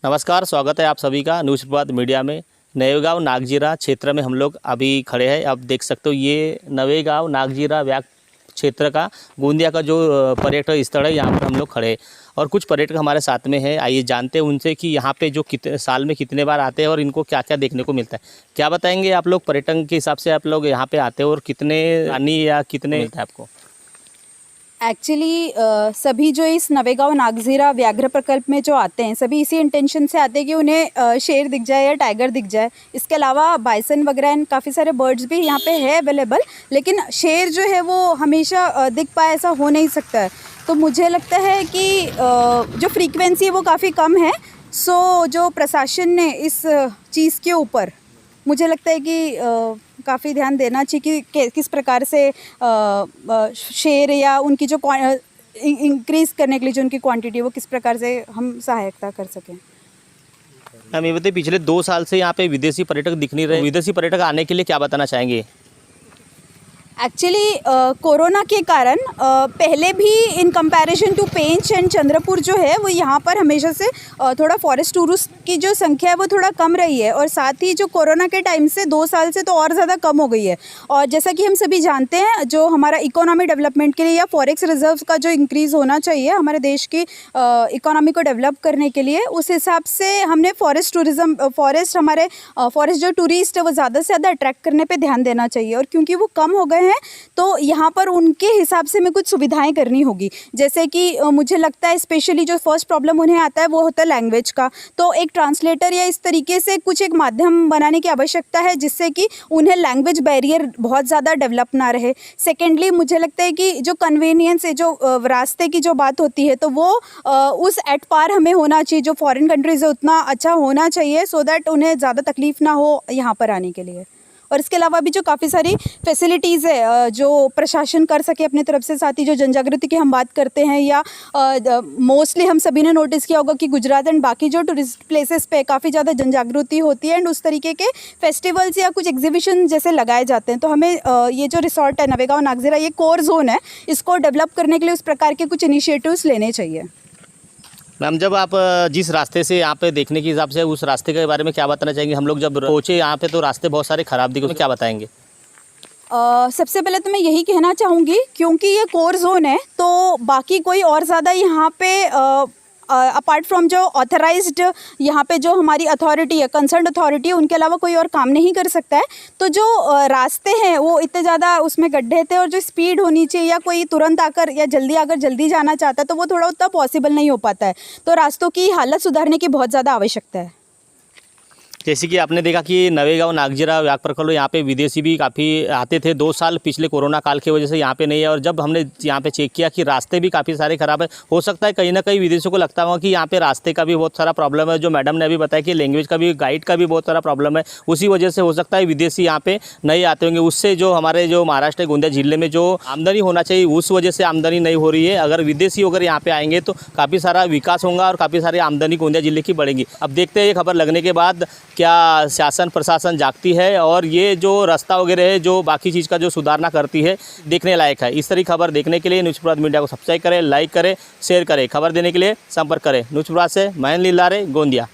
नमस्कार, स्वागत है आप सभी का न्यूज़ प्रभात मीडिया में। नवेगांव नागजीरा क्षेत्र में हम लोग अभी खड़े हैं। आप देख सकते हो ये नवेगांव नागजीरा व्याघ्र क्षेत्र का गोंदिया का जो पर्यटक स्थल है, यहाँ पर हम लोग खड़े हैं और कुछ पर्यटक हमारे साथ में है। आइए जानते हैं उनसे कि यहाँ पे जो कितने साल में कितने बार आते हैं और इनको क्या क्या देखने को मिलता है। क्या बताएंगे आप लोग, पर्यटन के हिसाब से आप लोग यहाँ पे आते हो और कितने रानी या कितने मिलता है आपको? एक्चुअली सभी जो इस नवेगांव नागजीरा व्याघ्र प्रकल्प में जो आते हैं, सभी इसी इंटेंशन से आते हैं कि उन्हें शेर दिख जाए या टाइगर दिख जाए। इसके अलावा बाइसन वगैरह एंड काफ़ी सारे बर्ड्स भी यहाँ पे है अवेलेबल, लेकिन शेर जो है वो हमेशा दिख पाए ऐसा हो नहीं सकता है। तो मुझे लगता है कि जो फ्रीक्वेंसी है वो काफ़ी कम है। सो जो प्रशासन ने इस चीज़ के ऊपर मुझे लगता है कि काफ़ी ध्यान देना चाहिए कि किस प्रकार से शेर या उनकी जो इंक्रीज़ करने के लिए जो उनकी क्वांटिटी है वो किस प्रकार से हम सहायता कर सकें। मैम ये बताइए, पिछले 2 साल से यहाँ पे विदेशी पर्यटक दिख नहीं रहे, विदेशी पर्यटक आने के लिए क्या बताना चाहेंगे? एक्चुअली कोरोना के कारण पहले भी in comparison to Pench and Chandrapur जो है वो यहाँ पर हमेशा से थोड़ा फॉरेस्ट टूरिस्ट की जो संख्या है वो थोड़ा कम रही है, और साथ ही जो कोरोना के टाइम से 2 साल से तो और ज़्यादा कम हो गई है। और जैसा कि हम सभी जानते हैं, जो हमारा इकोनॉमी डेवलपमेंट के लिए या फॉरेक्स रिजर्व का जो इंक्रीज़ होना चाहिए हमारे देश की इकोनॉमी को डेवलप करने के लिए, उस हिसाब से हमने फॉरेस्ट टूरिज़्म हमारे फॉरेस्ट जो टूरिस्ट है वो ज़्यादा से ज़्यादा अट्रैक्ट करने पर ध्यान देना चाहिए। और क्योंकि वो कम हो गए हैं तो यहाँ पर उनके हिसाब से हमें कुछ सुविधाएं करनी होगी। जैसे कि मुझे लगता है स्पेशली जो फर्स्ट प्रॉब्लम उन्हें आता है वो होता है लैंग्वेज का, तो एक ट्रांसलेटर या इस तरीके से कुछ एक माध्यम बनाने की आवश्यकता है जिससे कि उन्हें लैंग्वेज बैरियर बहुत ज़्यादा डेवलप ना रहे। सेकेंडली मुझे लगता है कि जो कन्वीनियंस है, जो रास्ते की जो बात होती है, तो वो उस एट पार हमें होना चाहिए, जो फॉरेन कंट्रीज़ है उतना अच्छा होना चाहिए सो दैट उन्हें ज़्यादा तकलीफ ना हो यहाँ पर आने के लिए। और इसके अलावा भी जो काफ़ी सारी फैसिलिटीज़ है जो प्रशासन कर सके अपनी तरफ से, साथ ही जो जनजागृति की हम बात करते हैं या मोस्टली हम सभी ने नोटिस किया होगा कि गुजरात एंड बाकी जो टूरिस्ट प्लेसेस पे काफ़ी ज़्यादा जनजागृति होती है एंड उस तरीके के फेस्टिवल्स या कुछ एग्जीबिशन जैसे लगाए जाते हैं। तो हमें ये जो रिसोर्ट है नवेगांव नागजीरा, ये कोर जोन है, इसको डेवलप करने के लिए उस प्रकार के कुछ इनिशिएटिव्स लेने चाहिए। मैम जब आप जिस रास्ते से यहाँ पे देखने के हिसाब से उस रास्ते के बारे में क्या बताना चाहेंगे? हम लोग जब पहुँचे यहाँ पे तो रास्ते बहुत सारे ख़राब दिखे, क्या बताएंगे? सबसे पहले तो मैं यही कहना चाहूँगी, क्योंकि ये कोर जोन है तो बाकी कोई और ज़्यादा यहाँ पे अपार्ट फ्रॉम जो ऑथराइज्ड यहाँ पे जो हमारी अथॉरिटी है, कंसर्न अथॉरिटी है, उनके अलावा कोई और काम नहीं कर सकता है। तो जो रास्ते हैं वो इतने ज़्यादा उसमें गड्ढे थे और जो स्पीड होनी चाहिए या कोई तुरंत आकर या जल्दी जाना चाहता है तो वो थोड़ा उतना पॉसिबल नहीं हो पाता है। तो रास्तों की हालत सुधारने की बहुत ज़्यादा आवश्यकता है। जैसे कि आपने देखा कि नवेगांव नागजीरा व्याघ्र प्रकल्प यहाँ पे विदेशी भी काफ़ी आते थे। 2 साल पिछले कोरोना काल की वजह से यहाँ पे नहीं है, और जब हमने यहाँ पे चेक किया कि रास्ते भी काफ़ी सारे ख़राब है। हो सकता है कहीं ना कहीं विदेशियों को लगता होगा कि यहाँ पे रास्ते का भी बहुत सारा प्रॉब्लम है। जो मैडम ने अभी बताया कि लैंग्वेज का भी, गाइड का भी बहुत सारा प्रॉब्लम है, उसी वजह से हो सकता है विदेशी यहाँ पे नहीं आते होंगे। उससे जो हमारे जो महाराष्ट्र गोंदिया जिले में जो आमदनी होना चाहिए उस वजह से आमदनी नहीं हो रही है। अगर विदेशी अगर यहाँ पे आएंगे तो काफ़ी सारा विकास होगा और काफ़ी सारी आमदनी गोंदिया जिले की बढ़ेगी। अब देखते हैं ये खबर लगने के बाद क्या शासन प्रशासन जागती है और ये जो रास्ता वगैरह है जो बाकी चीज़ का जो सुधारना करती है, देखने लायक है। इस तरह खबर देखने के लिए न्यूज़ प्रभात मीडिया को सब्सक्राइब करें, लाइक करें, शेयर करें। खबर देने के लिए संपर्क करें। न्यूज़ प्रभात से महेंद्र लीलारे, गोंदिया।